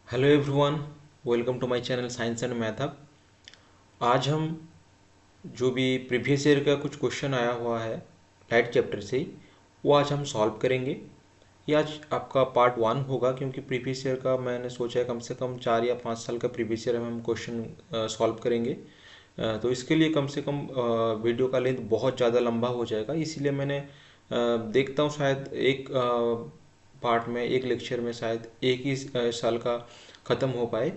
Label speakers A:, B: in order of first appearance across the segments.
A: Hello everyone, welcome to my channel science and math hub. आज हम जो भी प्रीवियस ईयर का कुछ क्वेश्चन आया हुआ है लाइट चैप्टर से ही वो आज हम सॉल्व करेंगे। ये आज आपका पार्ट 1 होगा क्योंकि प्रीवियस ईयर का मैंने सोचा है कम से कम 4 या 5 साल का प्रीवियस ईयर में हम क्वेश्चन सॉल्व करेंगे। तो इसके लिए कम से कम वीडियो का लेंथ बहुत ज़्यादा लंबा हो जाएगा, इसीलिए मैंने देखता हूँ शायद एक पार्ट में एक लेक्चर में शायद एक ही साल का ख़त्म हो पाए।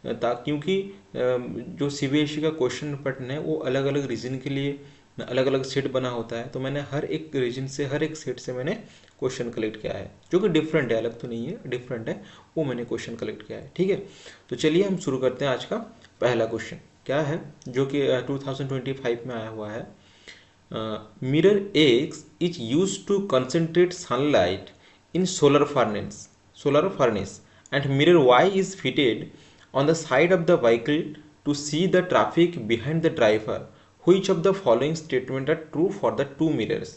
A: क्योंकि जो सीबीएसई का क्वेश्चन पैटर्न है वो अलग अलग रीजन के लिए अलग अलग सेट बना होता है, तो मैंने हर एक रीजन से हर एक सेट से मैंने क्वेश्चन कलेक्ट किया है जो कि डिफरेंट है, अलग तो नहीं है, डिफरेंट है। वो मैंने क्वेश्चन कलेक्ट किया है, ठीक है। तो चलिए हम शुरू करते हैं। आज का पहला क्वेश्चन क्या है जो कि 2025 में आया हुआ है। Mirror X is used to concentrate sunlight in solar furnace, and mirror Y is fitted on the side of the vehicle to see the traffic behind the driver. Which of the following statement are true for the two mirrors?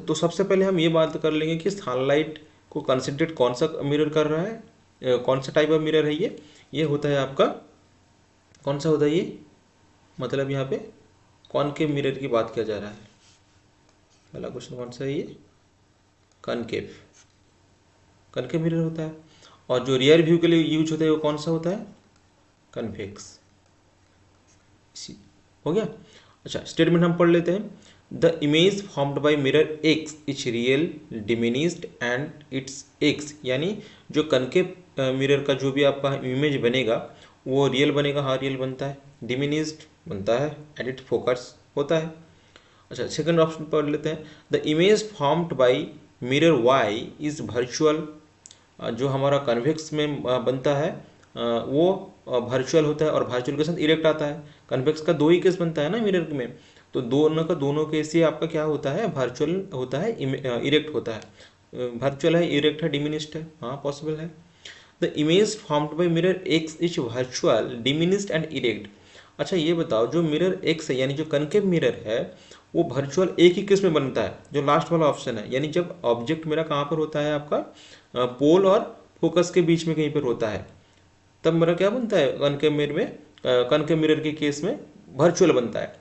A: तो सबसे पहले हम ये बात कर लेंगे कि sunlight को कंसंट्रेट कौन सा मिरर कर रहा है, कौन सा टाइप ऑफ मिरर है ये होता है आपका, कौन सा होता है ये, मतलब यहाँ पे कॉनकेव मिरर की बात किया जा रहा है। पहला क्वेश्चन कौन सा है ये, कनकेव, कनकेव मिरर होता है। और जो रियर व्यू के लिए यूज होता है वो कौन सा होता है, कन्वेक्स। हो गया। अच्छा, स्टेटमेंट हम पढ़ लेते हैं। The image formed by mirror x is real diminished and it's x, यानी जो कनकेव मिरर का जो भी आपका इमेज बनेगा वो रियल बनेगा। हाँ, रियल बनता है, डिमिनिस्ड बनता है, एंड इट फोकस होता है। अच्छा, सेकंड ऑप्शन पढ़ लेते हैं। The image formed by mirror Y is virtual, जो हमारा कन्वेक्स में बनता है वो वर्चुअल होता है और वर्चुअल के साथ इरेक्ट आता है। कन्वेक्स का दो ही केस बनता है ना मिरर में, तो दोनों केस ही आपका क्या होता है, वर्चुअल होता है, इरेक्ट होता है। वर्चुअल है, इरेक्ट है, डिमिनिस्ड है, हाँ पॉसिबल है। The image formed by mirror x is virtual diminished and erect. अच्छा ये बताओ, जो मिरर एक्स है यानी जो कनकेव मिरर है वो वर्चुअल एक ही केस में बनता है, जो लास्ट वाला ऑप्शन है, यानी जब ऑब्जेक्ट मेरा कहाँ पर होता है आपका पोल और फोकस के बीच में कहीं पर होता है, तब मेरा क्या बनता है, कनकेव मिरर में, कनकेव मिरर के केस में वर्चुअल बनता है।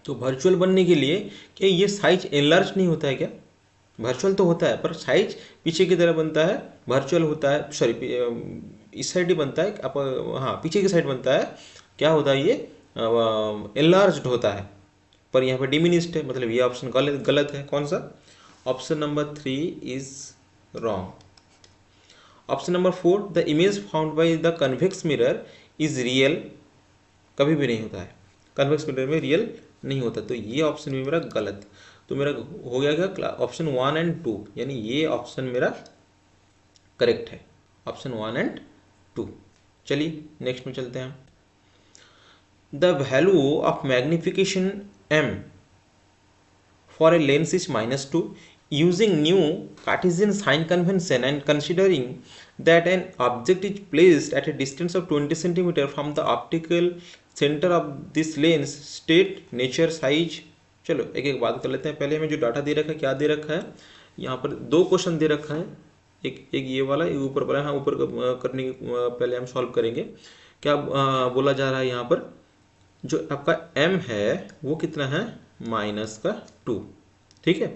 A: तो वर्चुअल बनने के लिए क्या ये साइज एनलार्ज नहीं होता है क्या, वर्चुअल तो होता है पर साइज पीछे की तरह बनता है, वर्चुअल होता है, सॉरी इस साइड ही बनता है आप, हाँ पीछे की साइड बनता है, क्या होता है ये एनलार्ज्ड होता है, पर यहाँ पे डिमिनिस्ड है, मतलब ये ऑप्शन गलत गलत है। कौन सा, option number 3 is wrong. Option number 4, the image found by the convex mirror is real, कभी भी नहीं होता है, कन्वेक्स मिरर में रियल नहीं होता, तो ये ऑप्शन भी मेरा गलत। तो मेरा हो गया क्या, ऑप्शन 1 एंड 2, यानी ये ऑप्शन मेरा करेक्ट है, ऑप्शन 1 एंड 2। चलिए नेक्स्ट में चलते हैं। The value of magnification m for a lens is -2. Using new Cartesian sign convention and considering that an object is placed at a distance of 20 cm from the optical center of this lens, state, nature, size। चलो एक एक बात कर लेते हैं। पहले हमें जो डाटा दे रखा है, क्या दे रखा है, यहाँ पर दो क्वेश्चन दे रखा है, एक ये वाला, एक ऊपर वाला। हाँ, ऊपर करने के पहले हम सॉल्व करेंगे। क्या बोला जा रहा है यहाँ पर, जो आपका m है वो कितना है, -2, ठीक है।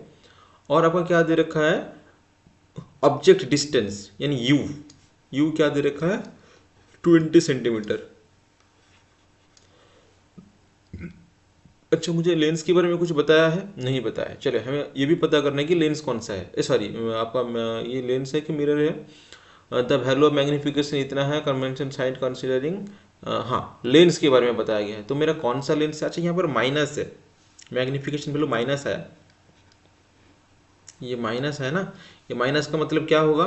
A: और आपका क्या दे रखा है, ऑब्जेक्ट डिस्टेंस यानी u क्या दे रखा है, 20 सेंटीमीटर। अच्छा, मुझे लेंस के बारे में कुछ बताया है, नहीं बताया। चले हमें ये भी पता करना है कि लेंस कौन सा है, सॉरी आपका ये लेंस है कि मिरर है। द वैल्यू ऑफ मैग्निफिकेशन इतना है, कन्वेंशन साइड कंसिडरिंग, हाँ लेंस के बारे में बताया गया है। तो मेरा कौन सा लेंस है, अच्छा यहाँ पर माइनस है, मैग्निफिकेशन वैल्यू माइनस है, ये माइनस है ना, ये माइनस का मतलब क्या होगा,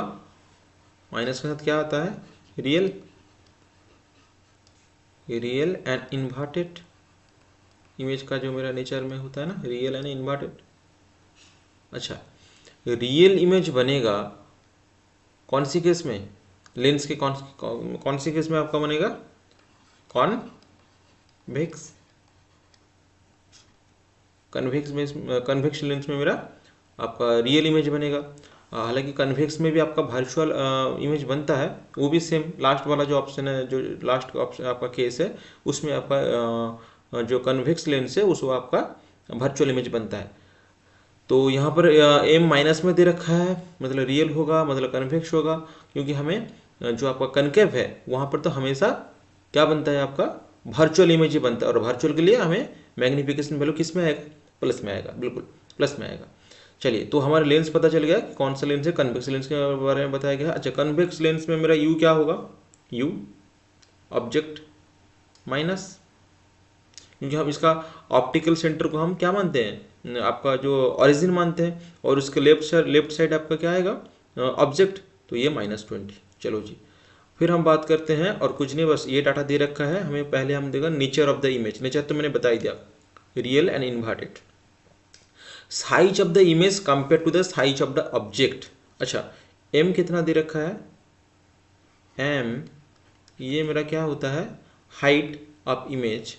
A: माइनस के साथ क्या आता है, real, real and inverted image का जो मेरा नेचर में होता है ना, रियल एंड इन्वर्टेड। अच्छा, रियल इमेज बनेगा कौन सी केस में, लेंस के कौन सी केस में आपका बनेगा, कॉन्वेक्स, कन्वेक्स में, कन्वेक्स लेंस में मेरा आपका रियल इमेज बनेगा। हालांकि कन्वेक्स में भी आपका वर्चुअल इमेज बनता है, वो भी सेम लास्ट वाला जो ऑप्शन है, जो लास्ट ऑप्शन आपका केस है, उसमें आपका जो कन्वेक्स लेंस है उसको आपका वर्चुअल इमेज बनता है। तो यहाँ पर एम माइनस में दे रखा है, मतलब रियल होगा, मतलब कन्वेक्स होगा, क्योंकि हमें जो आपका कनकेव है वहाँ पर तो हमेशा क्या बनता है, आपका वर्चुअल इमेज ही बनता है, और वर्चुअल के लिए हमें मैग्निफिकेशन वैल्यू किस में आएगा, प्लस में आएगा, बिल्कुल प्लस में आएगा। चलिए, तो हमारा लेंस पता चल गया कौन सा लेंस है, कन्वेक्स लेंस के बारे में बताया गया। अच्छा, कन्वेक्स लेंस में मेरा यू क्या होगा, यू ऑब्जेक्ट माइनस, क्योंकि हम इसका ऑप्टिकल सेंटर को हम क्या मानते हैं, आपका जो ओरिजिन मानते हैं, और उसके लेफ्ट साइड आपका क्या आएगा, ऑब्जेक्ट, तो ये -20। चलो जी, फिर हम बात करते हैं, और कुछ नहीं, बस ये डाटा दे रखा है हमें। पहले हम देगा nature of the image, nature तो मैंने बता ही दिया, real and inverted. Size of the image compare to the size of the object. अच्छा, एम कितना दे रखा है, एम ये मेरा क्या होता है, height of image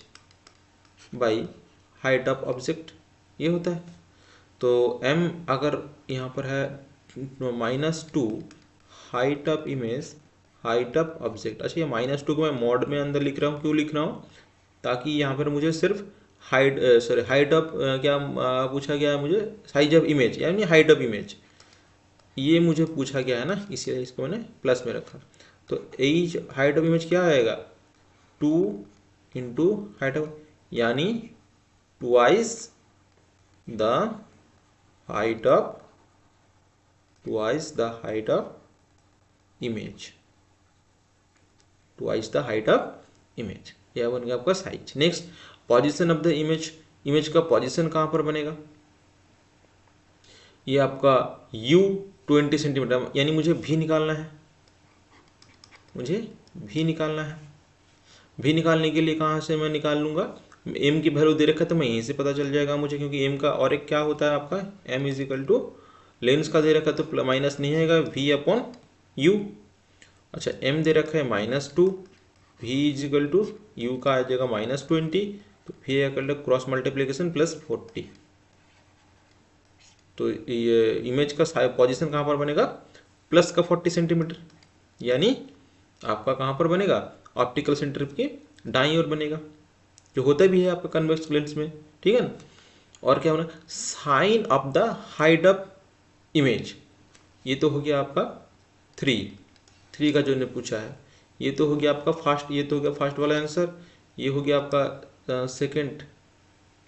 A: by height of object, ये होता है। तो m अगर यहाँ पर है -2 height of image height of object. अच्छा, ये -2 को मैं मॉड में अंदर लिख रहा हूँ, क्यों लिख रहा हूँ, ताकि यहाँ पर मुझे सिर्फ हाइट ऑफ क्या पूछा गया है मुझे, साइज ऑफ इमेज यानी हाइट ऑफ इमेज, ये मुझे पूछा गया है ना, इसीलिए इसको मैंने प्लस में रखा। तो एज हाइट ऑफ इमेज क्या आएगा, 2 इंटू हाइट ऑफ, यानी twice the height of image, twice the height of image, यह बन गया आपका size. Next, position of the image, image का पोजीशन कहाँ पर बनेगा, ये आपका u 20 सेंटीमीटर, यानी मुझे भी निकालना है, मुझे भी निकालना है। भी निकालने के लिए कहाँ से मैं निकाल लूँगा, m की वैल्यू दे रखा है तो मैं यहीं से पता चल जाएगा मुझे, क्योंकि m का और एक क्या होता है आपका, m is equal to lens का दे रखा है तो माइनस नहीं आएगा, v अपॉन u। अच्छा, m दे रखा है -2, v is equal to u का आ जाएगा -20, तो v equal to cross multiplication +40। तो ये इमेज का पोजीशन कहाँ पर बनेगा, प्लस का 40 सेंटीमीटर, यानी आपका कहाँ पर बनेगा, ऑप्टिकल सेंटर के दाईं ओर बनेगा, जो होता भी है आपका कन्वेक्स लेंस में, ठीक है ना। और क्या होना, sign of the height of image, ये तो हो गया आपका 3 का जो ने पूछा है, ये तो हो गया आपका फर्स्ट, ये तो हो गया फर्स्ट वाला आंसर, ये हो गया आपका सेकंड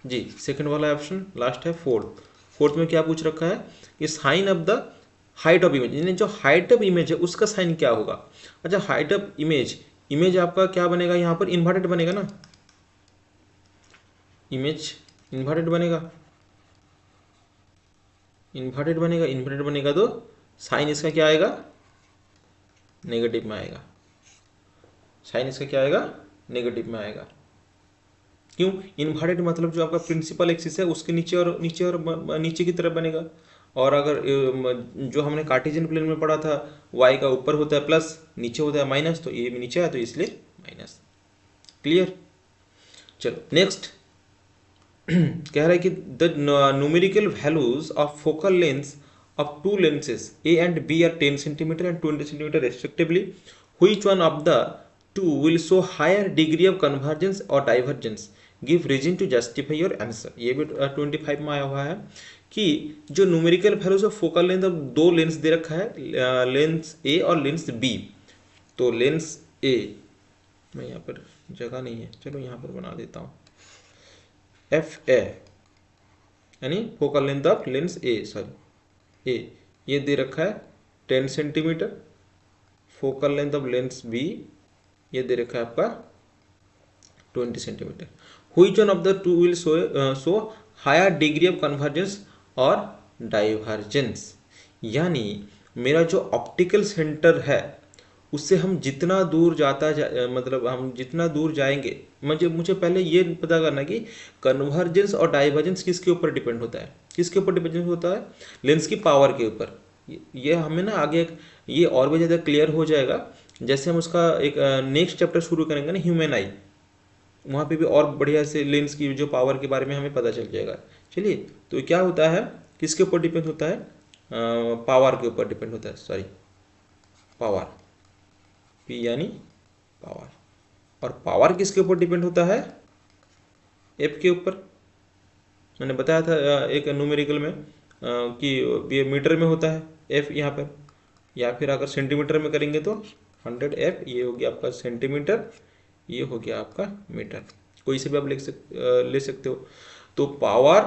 A: जी, सेकंड वाला ऑप्शन, लास्ट है फोर्थ में क्या पूछ रखा है कि sign of the height of image, यानी जो हाइट ऑफ इमेज है उसका साइन क्या होगा। अच्छा, हाइट ऑफ इमेज आपका क्या बनेगा, यहाँ पर इन्वर्टेड बनेगा ना, इमेज इन्वर्टेड बनेगा तो साइन इसका क्या आएगा, नेगेटिव में आएगा, साइन इसका क्या आएगा, नेगेटिव में आएगा। क्यों, इन्वर्टेड मतलब जो आपका प्रिंसिपल एक्सिस है उसके नीचे की तरफ बनेगा, और अगर जो हमने कार्टेशियन प्लेन में पढ़ा था, y का ऊपर होता है प्लस, नीचे होता है माइनस, तो ये भी नीचे है तो इसलिए माइनस। क्लियर। चलो नेक्स्ट, कह रहा है कि the numerical values of focal length of to lenses A and B are 10 cm and 20 cm respectively. Which one of the two will show higher degree of convergence or divergence? Give reason to justify your answer. ये भी 25 में आया हुआ है कि जो numerical values of focal length, अब दो लेंस दे रखा है, लेंस A और लेंस B। तो लेंस A, मैं यहाँ पर जगह नहीं है, चलो यहाँ पर बना देता हूँ, FA यानी focal length of lens A, ये दे रखा है 10 centimetre. Focal length of lens B ये दे रखा है आपका 20 centimetre. Which one of the two will show higher degree of convergence और डाइवर्जेंस, यानी मेरा जो ऑप्टिकल सेंटर है उससे हम जितना दूर मतलब हम जितना दूर जाएंगे, मुझे पहले ये पता करना कि कन्वर्जेंस और डाइवर्जेंस किसके ऊपर डिपेंड होता है, किसके ऊपर डिपेंड होता है, लेंस की पावर के ऊपर। ये हमें ना आगे ये और भी ज़्यादा क्लियर हो जाएगा जैसे हम उसका एक नेक्स्ट चैप्टर शुरू करेंगे ना, ह्यूमन आई, वहाँ पे भी और बढ़िया से लेंस की जो पावर के बारे में हमें पता चल जाएगा। चलिए, तो क्या होता है, किसके ऊपर डिपेंड होता है, पावर के ऊपर डिपेंड होता है, सॉरी पावर, पी यानी पावर। और पावर किसके ऊपर डिपेंड होता है? एफ के ऊपर। मैंने बताया था एक न्यूमेरिकल में कि ये मीटर में होता है एफ यहाँ पर, या फिर अगर सेंटीमीटर में करेंगे तो 100 एफ, ये हो गया आपका सेंटीमीटर, ये हो गया आपका मीटर, कोई से भी आप ले सकते हो। तो पावर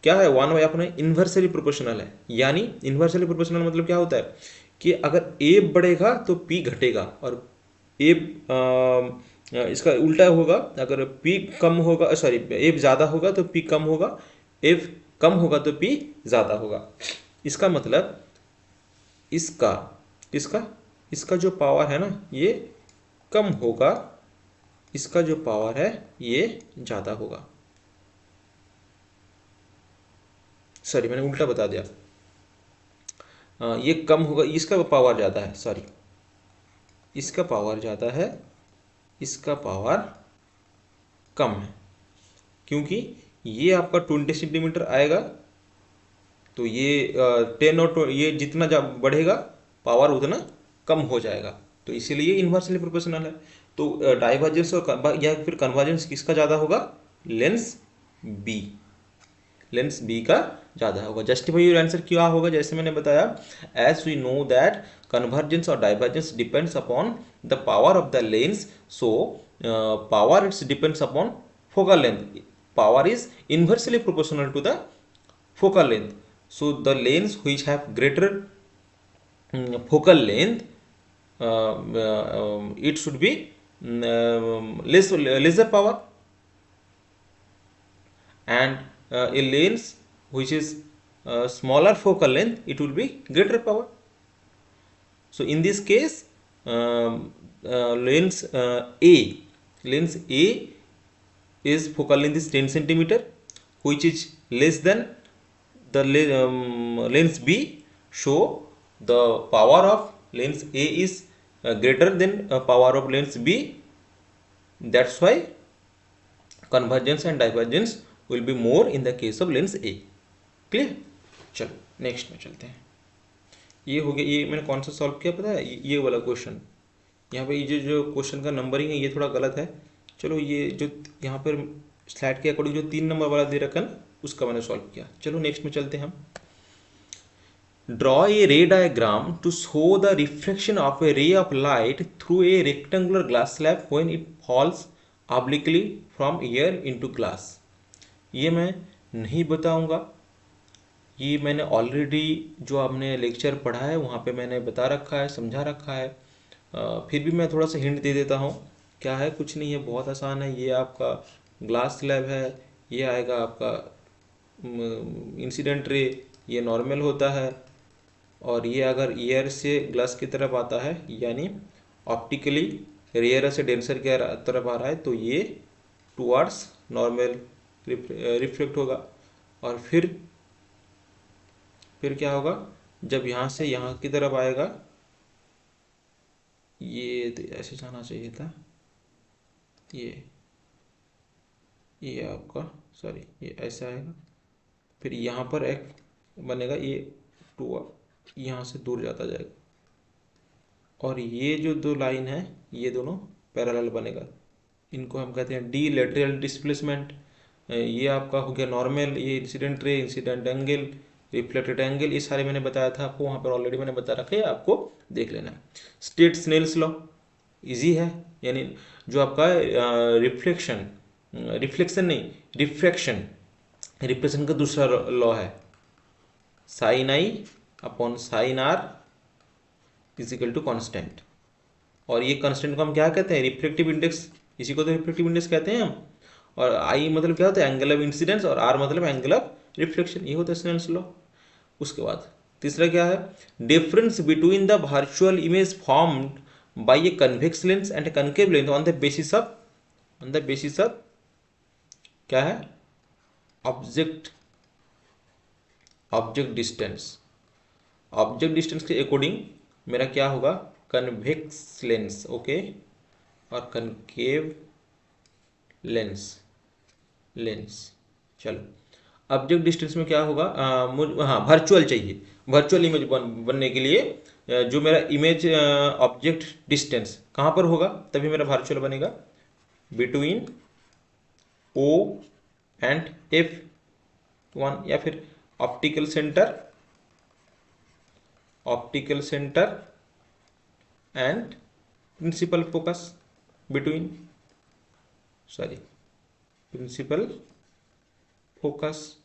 A: क्या है? 1 अपना इन्वर्सली प्रोपोर्शनल है। यानी इन्वर्सली प्रोपोर्शनल मतलब क्या होता है कि अगर ए बढ़ेगा तो पी घटेगा, और ए इसका उल्टा होगा, अगर पी कम होगा, सॉरी एफ ज़्यादा होगा तो पी कम होगा, एफ कम होगा तो पी ज़्यादा होगा। इसका मतलब इसका इसका इसका जो पावर है ना ये कम होगा, इसका जो पावर है ये ज़्यादा होगा। सॉरी मैंने उल्टा बता दिया, ये कम होगा, इसका पावर ज़्यादा है, सॉरी इसका पावर ज़्यादा है, इसका पावर कम है, क्योंकि ये आपका 20 सेंटीमीटर आएगा तो ये 10 और ये जितना बढ़ेगा पावर उतना कम हो जाएगा, तो इसीलिए इन्वर्सली प्रोपोर्शनल है। तो डाइवर्जेंस और या फिर कन्वर्जेंस किसका ज़्यादा होगा? लेंस बी, लेंस बी का ज़्यादा होगा। जस्टिफाई योर आंसर क्या होगा? जैसे मैंने बताया, as we know that convergence और divergence depends upon the power of the lens, so power its depends upon focal length, power is inversely proportional to the focal length. So the lens which have greater focal length, it should be lesser power, and a lens which is smaller focal length, it will be greater power. So in this case, lens A is focal length is 10 centimeter, which is less than the lens B, so the power of lens A is greater than power of lens B. That's why convergence and divergence will be more in the case of lens A. Clear? चलो next में चलते हैं। ये हो गया, ये मैंने कौन सा सॉल्व किया पता है? ये वाला क्वेश्चन, यहाँ पे ये जो क्वेश्चन का नंबरिंग है ये थोड़ा गलत है। चलो ये जो यहाँ पर स्लाइड के अकॉर्डिंग जो 3 नंबर वाला दे रखा ना उसका मैंने सॉल्व किया। चलो नेक्स्ट में चलते हैं हम। Draw a ray diagram to show the reflection of a ray of light through a rectangular glass slab when it falls obliquely from air into glass. ये मैं नहीं बताऊंगा, ये मैंने ऑलरेडी जो आपने लेक्चर पढ़ा है वहाँ पे मैंने बता रखा है, समझा रखा है। फिर भी मैं थोड़ा सा हिंट दे देता हूँ। क्या है? कुछ नहीं है, बहुत आसान है। ये आपका ग्लास स्लैब है, ये आएगा आपका इंसिडेंट रे, ये नॉर्मल होता है, और ये अगर एयर से ग्लास की तरफ आता है यानी ऑप्टिकली रेयर से डेंसर की तरफ आ रहा है तो ये टुवर्ड्स नॉर्मल रिफ्लेक्ट होगा। और फिर क्या होगा? जब यहाँ से यहाँ की तरफ आएगा, ये तो ऐसे जाना चाहिए था, ये आपका सॉरी ये ऐसा आएगा, फिर यहाँ पर एक बनेगा, ये टू यहाँ से दूर जाता जाएगा, और ये जो दो लाइन है ये दोनों पैरेलल बनेगा। इनको हम कहते हैं डी लेटरल डिस्प्लेसमेंट। ये आपका हो गया नॉर्मल, ये incident ray, incident angle, reflected angle, ये सारे मैंने बताया था आपको, वहाँ पर ऑलरेडी मैंने बता रखा है, आपको देख लेना है। स्टेट स्नेल्स लॉ इजी है, यानी जो आपका रिफ्लेक्शन का दूसरा लॉ है, sine I upon sine R is equal to constant. और ये कॉन्स्टेंट को हम क्या कहते हैं? रिफ्लेक्टिव इंडेक्स, इसी को तो रिफ्लेक्टिव इंडेक्स कहते हैं हम। और आई मतलब क्या होता है? एंगल ऑफ इंसिडेंस, और आर मतलब एंगल ऑफ रिफ्लेक्शन, ये होता है स्नेल्स लॉ। उसके बाद तीसरा क्या है? Difference between the virtual image formed bye A convex lens and concave lens on the basis of क्या है? Object distance. ऑब्जेक्ट डिस्टेंस के अकॉर्डिंग मेरा क्या होगा? कन्वेक्स लेंस, ओके, और कनकेव लेंस। चलो ऑब्जेक्ट डिस्टेंस में क्या होगा, हाँ वर्चुअल चाहिए। वर्चुअल इमेज बनने के लिए जो मेरा इमेज ऑब्जेक्ट डिस्टेंस कहाँ पर होगा तभी मेरा वर्चुअल बनेगा, बिटवीन ओ एंड F1, या फिर optical centre and principal focus, between principal focus,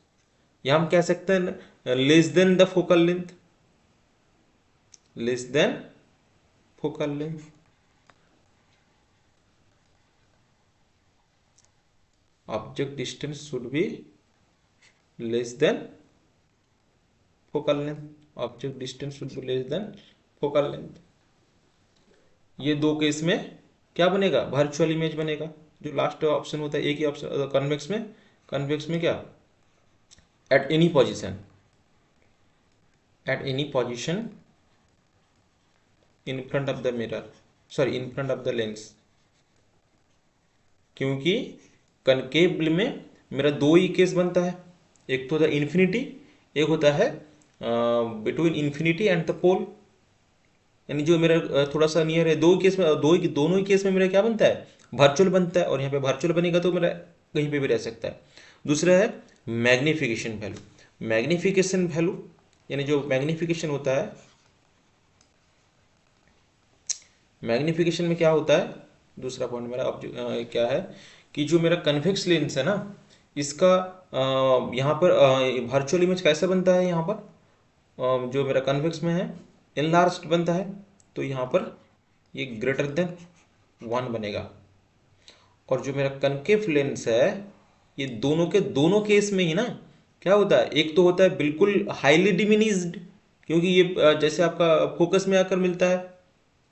A: या हम कह सकते हैं less than the focal length, less than focal length. Object distance should be less than focal length, object distance should be less than focal length. ये दो case में क्या बनेगा, वर्चुअल इमेज बनेगा। जो लास्ट ऑप्शन होता है एक ही ऑप्शन कन्वेक्स में क्या, at any position in front of the mirror, in front of the lens, क्योंकि कनकेव में मेरा दो ही केस बनता है, एक तो होता है इन्फिनिटी, एक होता है बिटवीन इन्फिनिटी एंड द पोल, यानी जो मेरा थोड़ा सा नियर है, दोनों ही केस में मेरा क्या बनता है, वर्चुअल बनता है, और यहाँ पे वर्चुअल बनेगा तो मेरा कहीं पे भी रह सकता है। दूसरा है मैग्निफिकेशन वैल्यू, यानी जो मैग्निफिकेशन होता है, मैग्निफिकेशन में क्या होता है, दूसरा पॉइंट मेरा क्या है कि जो मेरा कन्वेक्स लेंस है ना, इसका यहाँ पर वर्चुअल इमेज कैसे बनता है, यहाँ पर जो मेरा कन्वेक्स में है इनलार्ज्ड बनता है, तो यहाँ पर ये ग्रेटर देन 1 बनेगा। और जो मेरा कनकेव लेंस है, ये दोनों केस में ही ना क्या होता है, एक तो होता है बिल्कुल हाईली डिमिनिज्ड, क्योंकि ये जैसे आपका फोकस में आकर मिलता है,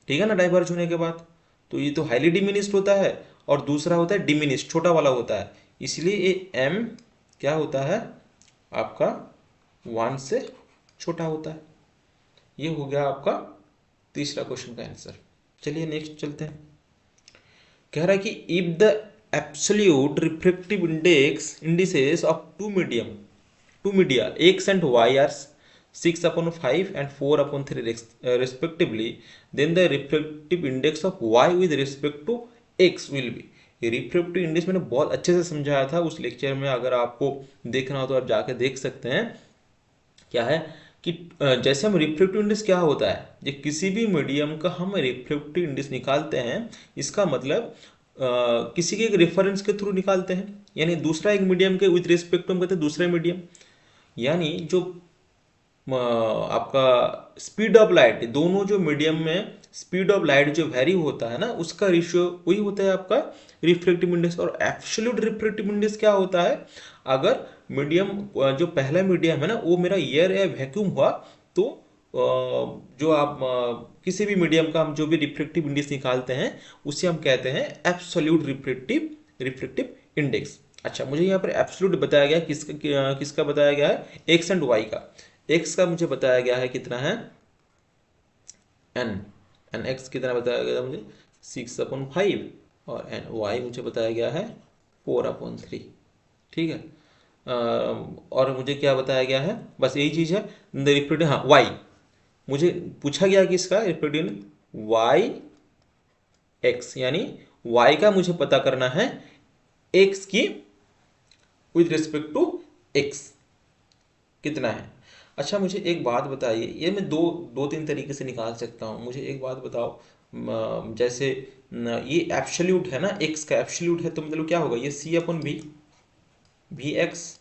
A: ठीक है ना, डाइवर्ज होने के बाद, तो ये तो हाईली डिमिनिस्ड होता है, और दूसरा होता है डिमिनिस्ड, छोटा वाला होता है, इसलिए ये m क्या होता है आपका 1 से छोटा होता है। ये हो गया आपका तीसरा क्वेश्चन का आंसर। चलिए नेक्स्ट चलते हैं। कह रहा है कि if the absolute refractive indices of two media x and y are 6/5 and 4/3 respectively, then the refractive index of y with respect to x will be। ये रिफ्रैक्टिव इंडेक्स मैंने बहुत अच्छे से समझाया था उस लेक्चर में, अगर आपको देखना हो तो आप जाके देख सकते हैं। क्या है कि जैसे हम रिफ्रैक्टिव इंडेक्स क्या होता है, ये किसी भी मीडियम का हम रिफ्रैक्टिव इंडेक्स निकालते हैं, इसका मतलब किसी के एक रेफरेंस के थ्रू निकालते हैं, यानी दूसरा एक मीडियम के विद रिस्पेक्ट टू हम कहते हैं दूसरा मीडियम, यानी जो आपका स्पीड ऑफ लाइट, दोनों जो मीडियम में स्पीड ऑफ लाइट जो वैरी होता है ना, उसका रेशियो वही होता है आपका रिफ्रैक्टिव इंडेक्स। और एब्सोल्यूट रिफ्रैक्टिव इंडेक्स क्या होता है, अगर मीडियम जो पहला मीडियम है ना वो मेरा एयर या वैक्यूम हुआ, तो जो आप किसी भी मीडियम का हम जो भी रिफ्रैक्टिव इंडेक्स निकालते हैं उसे हम कहते हैं एब्सोल्यूट रिफ्रैक्टिव इंडेक्स। अच्छा, मुझे यहाँ पर एब्सोल्यूट बताया गया किसका बताया गया है, एक्स एंड वाई का। एक्स का मुझे बताया गया है कितना है, एन एक्स कितना बताया गया मुझे 6/5, और एन वाई मुझे बताया गया है 4/3, ठीक है। और मुझे क्या बताया गया है, बस यही चीज़ है रिफ्रैक्टिव, हाँ वाई मुझे पूछा गया कि इसका रिफ्रैक्टिव वाई एक्स, यानी वाई का मुझे पता करना है एक्स की विद रिस्पेक्ट टू एक्स कितना है। अच्छा, मुझे एक बात बताइए, ये मैं दो तीन तरीके से निकाल सकता हूँ, मुझे एक बात बताओ, जैसे ये एब्सोल्यूट है ना, एक्स का एब्सोल्यूट है, तो मतलब क्या होगा, ये वी एक्स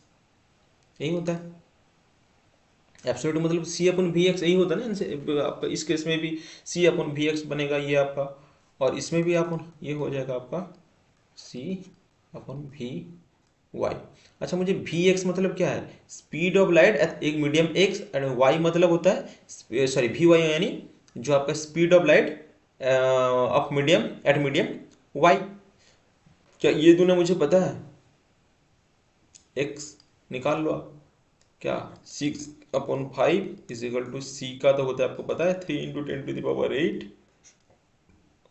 A: यही होता है, एब्सोल्यूट मतलब C/V x यही होता है ना, इनसे आपका इस केस में भी C/V x बनेगा ये आपका, और इसमें भी ये हो जाएगा आपका C/V y। अच्छा, मुझे Vx मतलब क्या है, स्पीड ऑफ लाइट एट एक मीडियम x, एंड y मतलब होता है Vy, यानी जो आपका speed of light of medium at medium y। क्या ये दोनों मुझे पता है, x निकाल लो आप, क्या 6/5 इजिकल टू C का तो होता है आपको पता है 3 × 10⁸,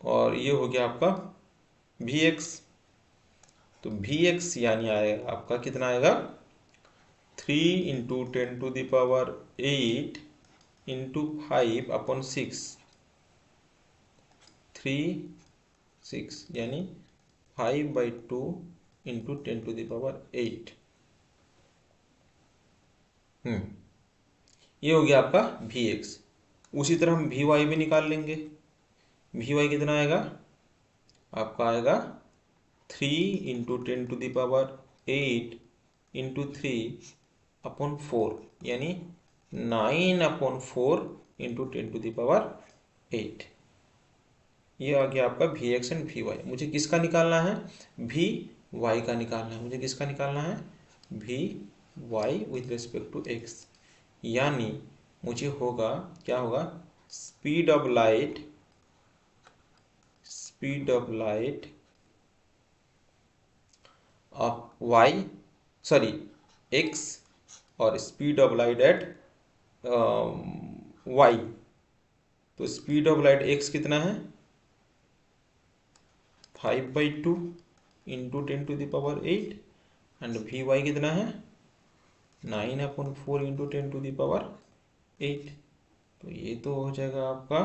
A: और ये हो गया आपका Vx। तो Vx यानी आएगा आपका कितना आएगा 3 इंटू 10⁸ इंटू 5/6, 3 6 यानी 5/2 इंटू 10⁸। ये हो गया आपका Vx। उसी तरह हम Vy भी निकाल लेंगे। Vy कितना आएगा आपका, आएगा 3 इंटू 10⁸ इंटू 3/4 यानी 9/4 इंटू 10⁸। ये आ गया आपका Vx एंड Vy। मुझे किसका निकालना है, Vy का निकालना है। मुझे किसका निकालना है, Vy with respect to x। यानी मुझे होगा, क्या होगा, speed of light of y, sorry x, और speed of light at y। तो स्पीड ऑफ लाइट x कितना है, 5/2 इंटू 10⁸ एंड Vy कितना है, 9/4 इंटू 10⁸। तो ये तो हो जाएगा आपका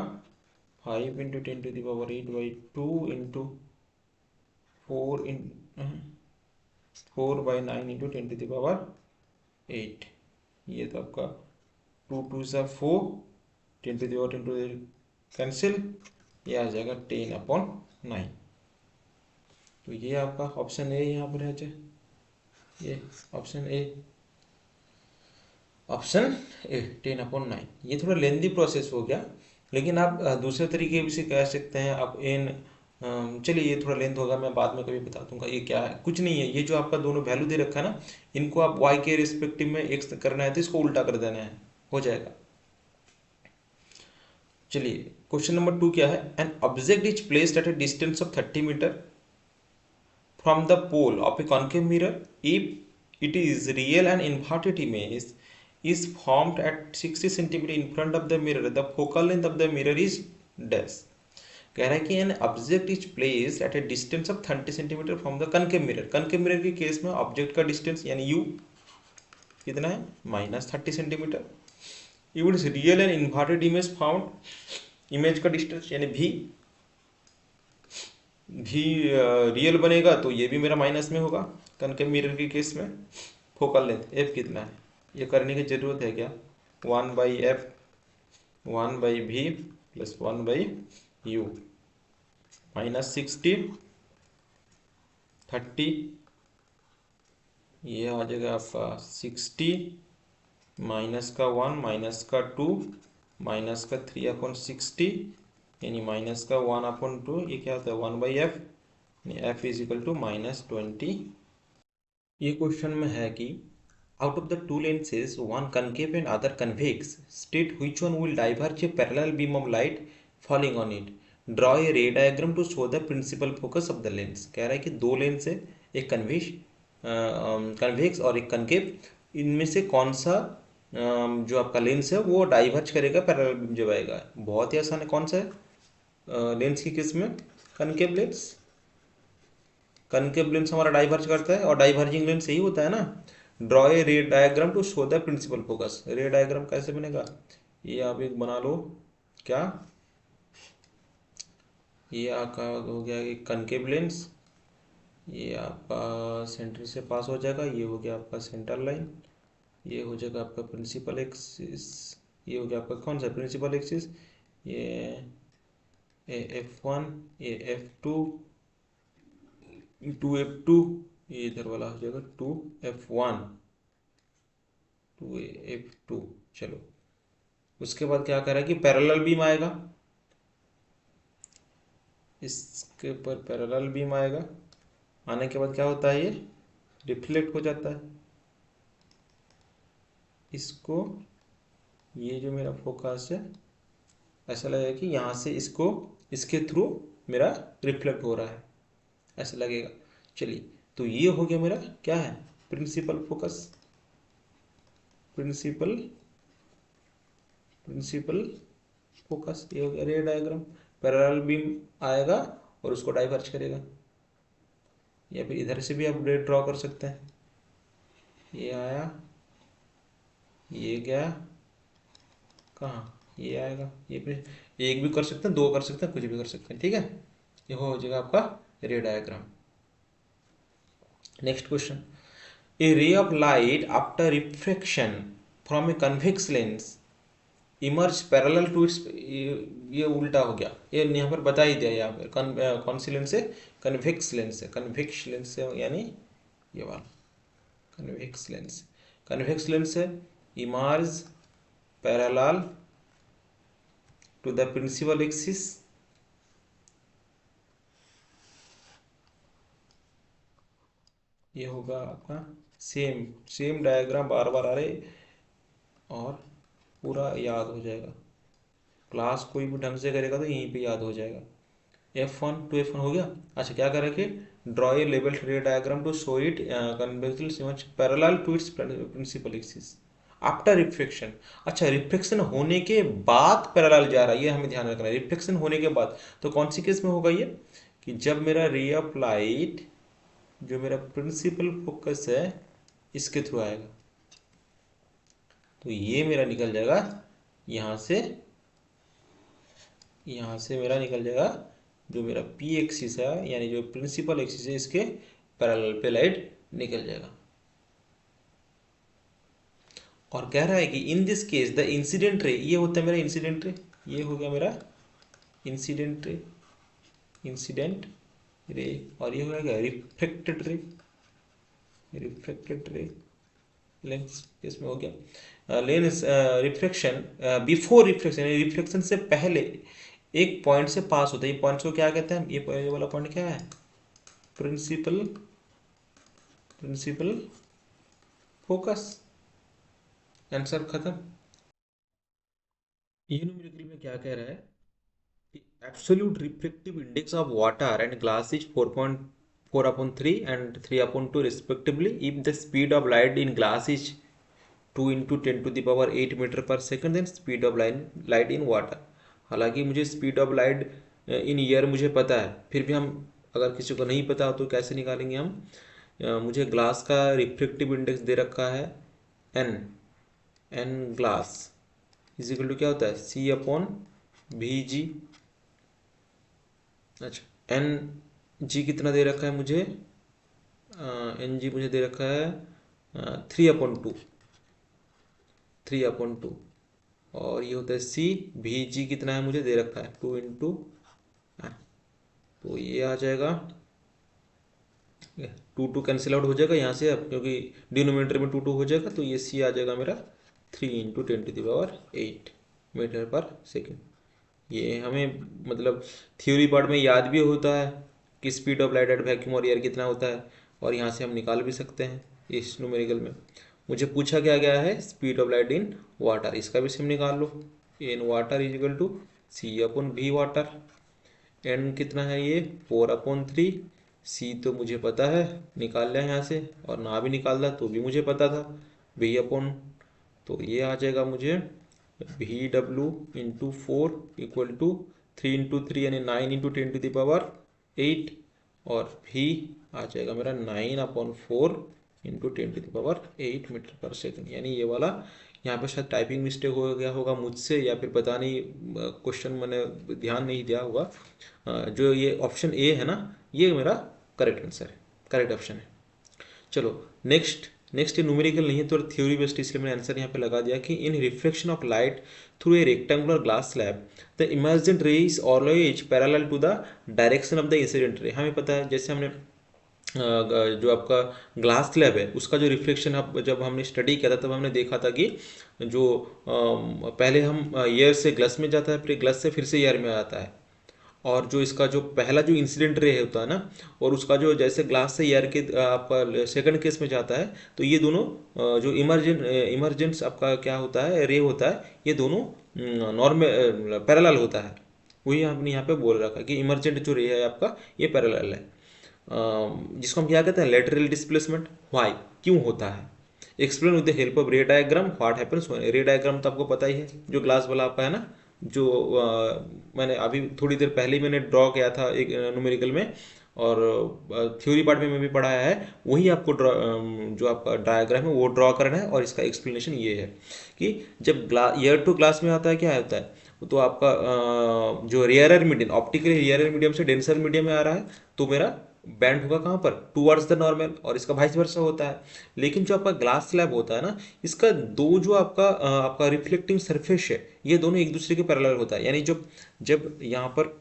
A: 5 इंटू 10⁸/2 इंटू 4/9 इंटू 10⁸। ये तो आपका 2 2 सा 4, 10⁸ कैंसिल, ये आ जाएगा 10/9। तो ये आपका ऑप्शन ए यहाँ पर है। ये ऑप्शन ए 10/9। ये थोड़ा लेंदी प्रोसेस हो गया, लेकिन आप दूसरे तरीके भी से कह सकते हैं आप एन। चलिए ये थोड़ा लेंथ होगा, मैं बाद में कभी बता दूंगा ये क्या है। कुछ नहीं है, ये जो आपका दोनों वैल्यू दे रखा है ना, इनको आप y के रिस्पेक्टिव में x करना है तो इसको उल्टा कर देना है, हो जाएगा। चलिए क्वेश्चन नंबर 2 क्या है, an object is placed at a distance of 30 metre from the pole of a concave mirror if it is real and inverted image is formed at 60 cm in front of the mirror, the focal length of the mirror is dash। कह रहा है कि an object is placed at a distance of 30 cm from the concave mirror। concave mirror के case में object का distance यानी u कितना है, -30 centimetre. if it is real and inverted image found, image का डिस्टेंस यानी भी रियल बनेगा तो ये भी मेरा माइनस में होगा कनकेव मिरर के केस में। फोकल लेंथ एफ कितना है, ये करने की जरूरत है क्या, 1/f 1/v प्लस 1/u, -60 30, ये आ जाएगा आपका 60 माइनस का 1 माइनस का 2 माइनस का 3/60 यानी माइनस का 1/2, ये क्या होता है 1/f, f is equal to -20। ये क्वेश्चन में है कि out of the two lenses one concave and other convex, state which one will diverge a parallel beam of light falling on it, draw a ray diagram to show the principal focus of the lens. कह रहा है कि दो lens है, एक convex और एक concave, इनमें से कौन सा जो आपका लेंस है वो डाइवर्ज करेगा पैरेलल बीम जब आएगा। बहुत ही आसान है, कौन सा है लेंस की केस में, कनकेव लेंस। कनकेव लेंस हमारा डाइवर्ज करता है और डाइवर्जिंग लेंस यही होता है ना। Draw a ray diagram to show the principal focus. Ray diagram कैसे बनेगा, ये आप एक बना लो, क्या, ये आपका हो गया एक कनकेव लेंस, ये आपका सेंटर से पास हो जाएगा, ये हो गया आपका सेंटर लाइन, ये हो जाएगा आपका प्रिंसिपल एक्सिस, ये हो गया आपका कौन सा प्रिंसिपल एक्सिस, ये F1 ये F2 2F2, ये इधर वाला हो जाएगा 2F1 2F2। चलो उसके बाद क्या करें कि पैरेलल बीम आएगा, इसके ऊपर पैरेलल बीम आएगा, आने के बाद क्या होता है, ये रिफ्लेक्ट हो जाता है। इसको, ये जो मेरा फोकस है ऐसा लगेगा कि यहाँ से इसको, इसके थ्रू मेरा रिफ्लेक्ट हो रहा है, ऐसा लगेगा। चलिए तो ये हो गया मेरा क्या है, प्रिंसिपल फोकस, प्रिंसिपल फोकस। ये हो गया रे डायग्राम, पैरेलल बीम आएगा और उसको डाइवर्ज करेगा। या फिर इधर से भी आप रे ड्रॉ कर सकते हैं, ये आया ये गया कहाँ, ये आएगा, ये पे एक भी कर सकते हैं, दो कर सकते हैं, कुछ भी कर सकते हैं, ठीक है। ये हो जाएगा आपका रे diagram. Next question, a ray of light after reflection from a convex lens emerge parallel to its, ये उल्टा हो गया, ये यहाँ पर बता ही दिया। यहाँ पर कौन सी लेंस है, कन्वेक्स लेंस है, कन्वेक्स लेंस है यानी ये वाला कन्वेक्स लेंस, कन्वेक्स लेंस है, emerge parallel to the principal axis ये होगा आपका सेम सेम डायग्राम बार बार आ रहे और पूरा याद हो जाएगा। क्लास कोई भी ढंग से करेगा तो यहीं पे याद हो जाएगा। F1 टू F1 हो गया। अच्छा क्या करेंगे, draw a level ray diagram to show it convection parallel to its principal axis after reflection. अच्छा रिफ्लेक्शन होने के बाद पैरेलल जा रहा है, ये हमें ध्यान रखना है, रिफ्लेक्शन होने के बाद। तो कौन सी केस में होगा ये, कि जब मेरा रे ऑफ लाइट जो मेरा प्रिंसिपल फोकस है इसके थ्रू आएगा, तो ये मेरा निकल जाएगा यहाँ से, यहाँ से मेरा निकल जाएगा जो मेरा पी एक्सिस है यानी जो प्रिंसिपल एक्सिस है इसके पैरेलल पे लाइट निकल जाएगा। और कह रहा है कि in this case the incident रे, ये होता है मेरा इंसिडेंट रे, ये हो गया मेरा इंसिडेंट रे, इंसिडेंट रे, और ये हो गया reflected ray, reflected ray lens इसमें हो गया। Lens reflection before reflection, reflection से पहले एक पॉइंट से पास होता है, ये पॉइंट को क्या कहते हैं, ये वाला पॉइंट क्या है, प्रिंसिपल, प्रिंसिपल फोकस। आंसर खत्म। ये न्यूमेरिकल में क्या कह रहा है, absolute reflective index of water and glass is 4.4/3 and 3/2 respectively if the speed of light in glass is 2 into 10⁸ metre per second, then speed of light in water. हालांकि मुझे speed of light in air मुझे पता है, फिर भी हम अगर किसी को नहीं पता हो तो कैसे निकालेंगे हम, मुझे ग्लास का रिफ्लेक्टिव इंडेक्स दे रखा है N, N glass is equal to क्या होता है C/VG। अच्छा एन जी कितना दे रखा है मुझे, एन जी मुझे दे रखा है 3/2, 3/2, और ये होता है C/VG कितना है मुझे दे रखा है 2 इंटू, तो ये आ जाएगा 2 कैंसिल आउट हो जाएगा यहाँ से अब, क्योंकि डिनोमिनेटर में 2 हो जाएगा, तो ये C आ जाएगा मेरा 3 इंटू 10⁸ मीटर पर सेकेंड। ये हमें मतलब थ्योरी पार्ट में याद भी होता है कि speed of light eight vacuum और एयर कितना होता है, और यहाँ से हम निकाल भी सकते हैं इस न्यूमेरिकल में। मुझे पूछा क्या गया है, speed of light in water, इसका भी सेम निकाल लो, in water is equal to C/V water. N कितना है ये 4/3, सी तो मुझे पता है निकाल लिया यहाँ से, और ना भी निकालता तो भी मुझे पता था V/, तो ये आ जाएगा मुझे VW into 4 equal to 3 into 3 यानी 9 इंटू 10⁸, और V आ जाएगा मेरा 9/4 इंटू 10⁸ मीटर पर सेकेंड। यानी ये वाला यहाँ पे शायद टाइपिंग मिस्टेक हो गया होगा मुझसे, या फिर पता नहीं क्वेश्चन मैंने ध्यान नहीं दिया होगा। जो ये ऑप्शन ए है ना, ये मेरा करेक्ट आंसर है, करेक्ट ऑप्शन है। चलो नेक्स्ट, नेक्स्ट ये न्यूमेरिकल नहीं है तो थ्योरी बेस्ड, इसलिए मैंने आंसर यहाँ पे लगा दिया कि in reflection of light through a rectangular glass slab the emergent ray is always parallel to the direction of the incident ray. हमें पता है जैसे हमने जो आपका ग्लास स्लैब है उसका जो रिफ्लेक्शन आप जब हमने स्टडी किया था तब हमने देखा था कि जो पहले हम एयर से ग्लास में जाता है, फिर ग्लास से फिर से एयर में आता है, और जो इसका जो पहला जो इंसिडेंट रे होता है ना, और उसका जो जैसे ग्लास से एयर के आपका सेकंड केस में जाता है, तो ये दोनों जो इमरजेंस आपका क्या होता है रे होता है, ये दोनों नॉर्मल पैरेलल होता है। वही हमने यहाँ पे बोल रखा है कि इमरजेंट जो रे है आपका ये पैरेलल है, जिसको हम क्या कहते हैं लेटरल डिस्प्लेसमेंट। वाई क्यों होता है, explain with the help of रे डायग्राम व्हाट हैपेंस। रे डायग्राम तो आपको पता ही है, जो ग्लास वाला आपका है ना जो मैंने अभी थोड़ी देर पहले ही मैंने ड्रॉ किया था एक न्यूमेरिकल में, और थ्योरी पार्ट में भी पढ़ाया है, वही आपको जो आपका डायग्राम है वो ड्रॉ करना है। और इसका एक्सप्लेनेशन ये है कि जब ईयर टू ग्लास में आता है क्या होता है, तो आपका जो rarer medium, optically rarer medium से डेंसर मीडियम में आ रहा है, तो मेरा बैंड होगा कहाँ पर, टूवर्ड्स द नॉर्मल, और इसका वाइस वर्सा होता है। लेकिन जो आपका ग्लास स्लैब होता है ना, इसका दो जो आपका रिफ्लेक्टिंग सरफेस है, ये दोनों एक दूसरे के पैरेलल होता है। यानी जब जब यहाँ पर,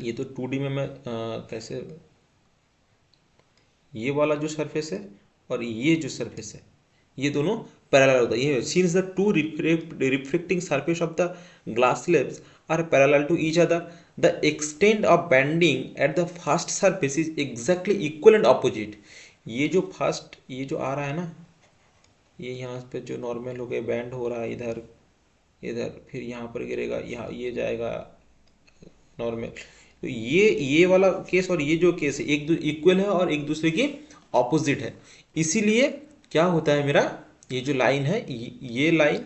A: ये तो 2D में मैं कैसे, ये वाला जो सरफेस है और ये जो सरफेस है, ये दोनों पैरेलल होता है। ये since the two reflecting surface of the glass slabs are parallel to each other, the extent of bending at the first surface is exactly equal and opposite. ये जो फर्स्ट, ये जो आ रहा है ना, ये यहाँ पे जो नॉर्मल हो गया, बैंड हो रहा है इधर इधर, फिर यहाँ पर गिरेगा, यहाँ ये जाएगा नॉर्मल। तो ये वाला केस और ये जो केस है एक इक्वल है और एक दूसरे की ऑपोजिट है। इसीलिए क्या होता है मेरा, ये जो लाइन है, ये लाइन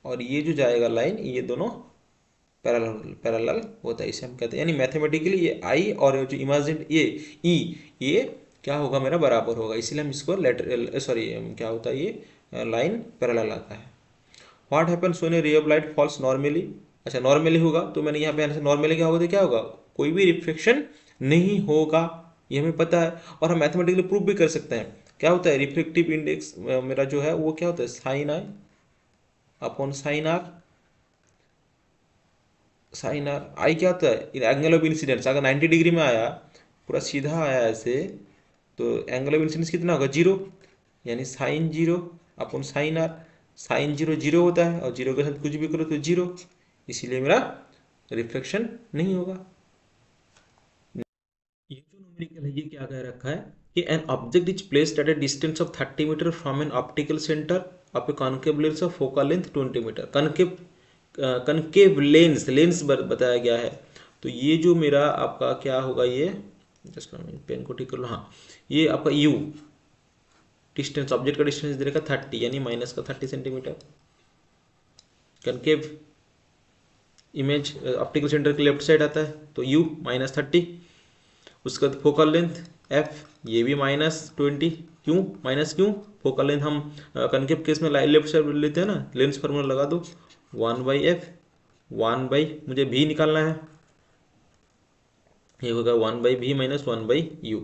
A: और ये जो जाएगा लाइन, ये दोनों पैरेलल पैरेलल होता है। इसे हम कहते हैं, यानी मैथमेटिकली ये आई और जो इमेजिन ये ई, ये क्या होगा मेरा, बराबर होगा। इसीलिए हम इसको लेटर सॉरी क्या होता है, ये लाइन पैरेलल आता है। What happens when A ray of light falls normally. अच्छा, नॉर्मली होगा तो मैंने यहाँ पे आंसर, नॉर्मली क्या होगा तो क्या होगा, कोई भी रिफ्लेक्शन नहीं होगा, ये हमें पता है। और हम मैथमेटिकली प्रूव भी कर सकते हैं। क्या होता है, रिफ्लेक्टिव इंडेक्स मेरा जो है वो क्या होता है, sine I upon sine R. Sine R I क्या होता है, एंगल ऑफ इंसिडेंस। अगर 90 डिग्री में आया, पूरा सीधा आया ऐसे, तो एंगल ऑफ इंसिडेंस कितना होगा, जीरो, यानी sine zero upon sine R. Sine zero zero होता है, और जीरो के साथ कुछ भी करो तो जीरो, इसीलिए मेरा रिफ्लेक्शन नहीं होगा। ये जो न्यूमेरिकल है, ये क्या कह रखा है कि an object is placed at a distance of 30 metre from an optical centre of a concave lens of focal length 20 metre. Concave lens, lens बताया गया है। तो ये जो मेरा आपका क्या होगा, ये जस्ट पेन को ठीक कर लो, हाँ, ये आपका यू डिस्टेंस, ऑब्जेक्ट का डिस्टेंस दे रखा 30, यानी माइनस का 30 centimetre. Concave image optical centre के लेफ्ट साइड आता है, तो यू -30। उसके बाद फोकल लेंथ एफ, ये भी -20। क्यों माइनस, क्यों, फोकल लेंथ हम कनकेव केस में लेफ्ट साइड लेते हैं ना, लेंस फार्मूला लगा दो, 1/f, 1/, मुझे भी निकालना है, ये होगा 1/v माइनस 1/u।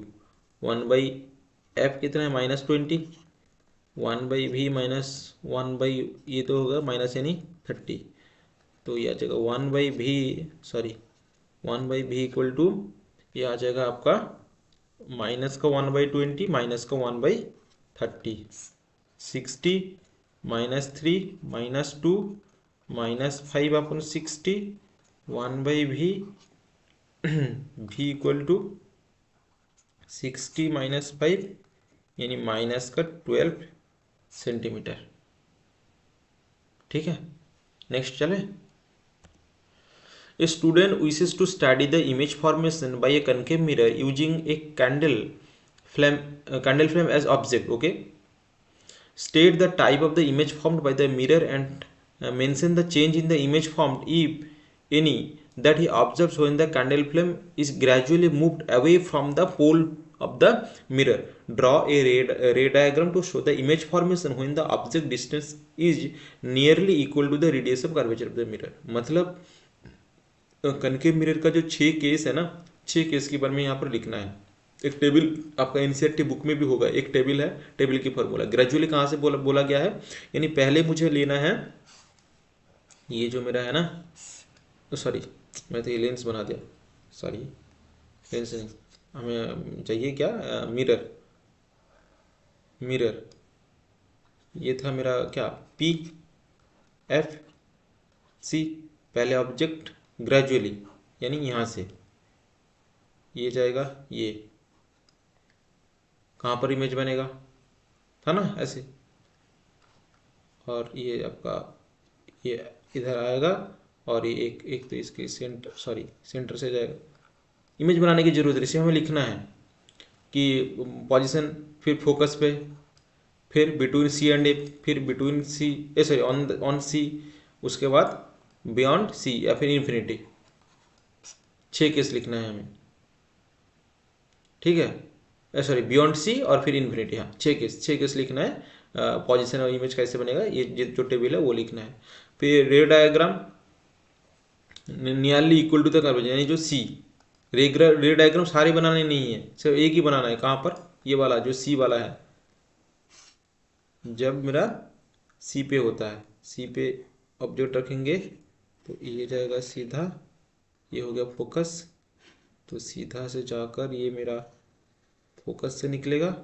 A: 1/f कितना है, -20, 1/v माइनस 1/u, ये तो होगा माइनस यानी 30। तो ये आ जाएगा 1/v, sorry 1/v equal to, ये आ जाएगा आपका माइनस का 1/20 माइनस का 1/30, 60 -3 -2 -5 अपन 60, 1/v, v इक्वल टू 60 -5, यानी माइनस का 12 सेंटीमीटर। ठीक है, नेक्स्ट चले। A student wishes to study the image formation by a concave mirror using a candle flame as object. Okay, state the type of the image formed by the mirror and mention the change in the image formed, if any, that he observes when the candle flame is gradually moved away from the pole of the mirror. Draw a ray diagram to show the image formation when the object distance is nearly equal to the radius of curvature of the mirror. मतलब concave mirror का जो 6 case है ना, 6 case के बारे में यहाँ पर लिखना है। एक टेबल आपका एनसीईआरटी बुक में भी होगा, एक टेबल है, टेबल की फॉर्मूला ग्रेजुअली कहाँ से बोला गया है, यानी पहले मुझे लेना है ये जो मेरा है ना, सॉरी मैं तो ये लेंस बना दिया, सॉरी लेंस नहीं, हमें चाहिए क्या, मिरर, मिरर, ये था मेरा क्या, पी एफ सी, पहले ऑब्जेक्ट ग्रेजुअली, यानी यहाँ से ये जाएगा, ये कहाँ पर इमेज बनेगा, था ना ऐसे, और ये आपका ये इधर आएगा, और ये एक तो इसके सेंटर से जाएगा। इमेज बनाने की जरूरत है, इसे हमें लिखना है कि पोजीशन, फिर फोकस पे, फिर बिटवीन सी एंड ए, फिर बिटवीन सी सॉरी ऑन सी, उसके बाद बियॉन्ड सी या फिर इन्फिनिटी। 6 केस लिखना है हमें, ठीक है, सॉरी बियॉन्ड सी और फिर इन्फिनिटी, हाँ 6 केस लिखना है। पोजीशन और इमेज कैसे बनेगा, ये जो टेबल है वो लिखना है। फिर ray diagram nearly equal to the curvature, यानी जो सी रे डायग्राम सारे बनाने नहीं है, सिर्फ एक ही बनाना है। कहाँ पर, ये वाला जो सी वाला है, जब मेरा सी पे होता है, सी पे ऑब्जेक्ट रखेंगे तो ये जाएगा सीधा, ये हो गया फोकस, तो सीधा से जाकर ये मेरा फोकस से निकलेगा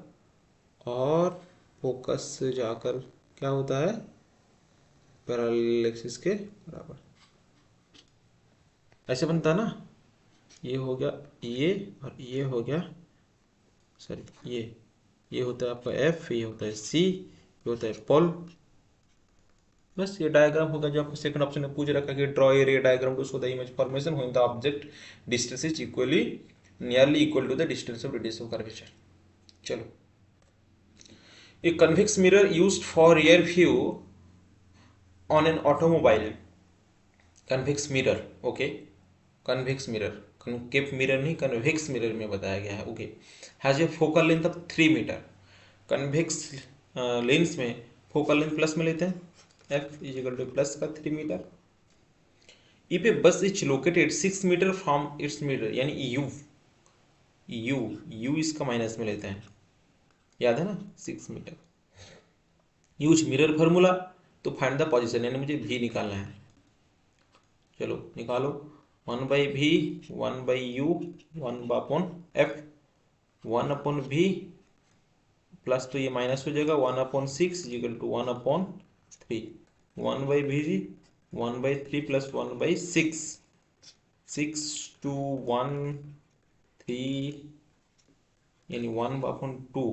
A: और फोकस से जाकर क्या होता है, पैरेलल एक्सिस के बराबर ऐसे बनता है ना। ये हो गया ये, और ये हो गया, सॉरी ये होता है आपका एफ, ये होता है सी, ये होता है पोल। बस ये डायग्राम होगा जो आपको सेकंड ऑप्शन में पूछ रखा कि draw a ray diagram to show the image formation when the object distance is equally nearly equal to the distance of radius of curvature. चलो, a convex mirror used for rear view on an automobile, convex mirror, okay, convex mirror, concave mirror नहीं, convex mirror में बताया गया है, okay, has a focal length of 3 metre. Convex lens में focal length plus में लेते हैं, F is equal to plus का 3 metre. If a bus is located 6 metre from its mirror, यानी यू यू यू इसका माइनस में लेते हैं, याद है ना, 6 metre. Use mirror formula to find the position, यानी मुझे भी निकालना है। चलो निकालो, 1/v 1/u 1/f 1/v plus, तो ये माइनस हो जाएगा 1/6 equal to 1/3, 1/v 1/3 plus 1/6, 6 to 1 3 यानी 1/2,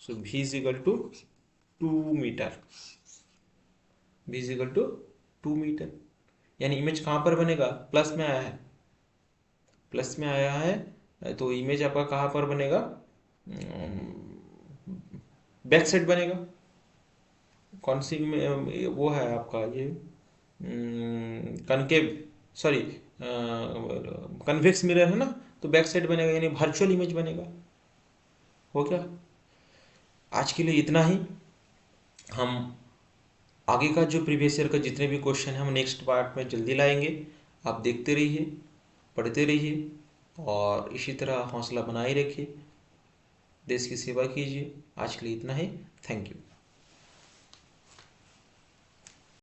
A: so v is equal to 2 metre, v is equal to 2 metre. यानी इमेज कहाँ पर बनेगा, प्लस में आया है, प्लस में आया है, तो इमेज आपका कहाँ पर बनेगा, बैक साइड बनेगा। कौन सी वो है आपका ये कनकेव, सॉरी कन्वेक्स मिरर है ना, तो बैक साइड बनेगा, यानी वर्चुअल इमेज बनेगा। हो गया, आज के लिए इतना ही। हम आगे का जो प्रीवियस ईयर का जितने भी क्वेश्चन हैं हम नेक्स्ट पार्ट में जल्दी लाएंगे। आप देखते रहिए, पढ़ते रहिए और इसी तरह हौसला बनाए रखिए, देश की सेवा कीजिए। आज के लिए इतना ही, थैंक यू।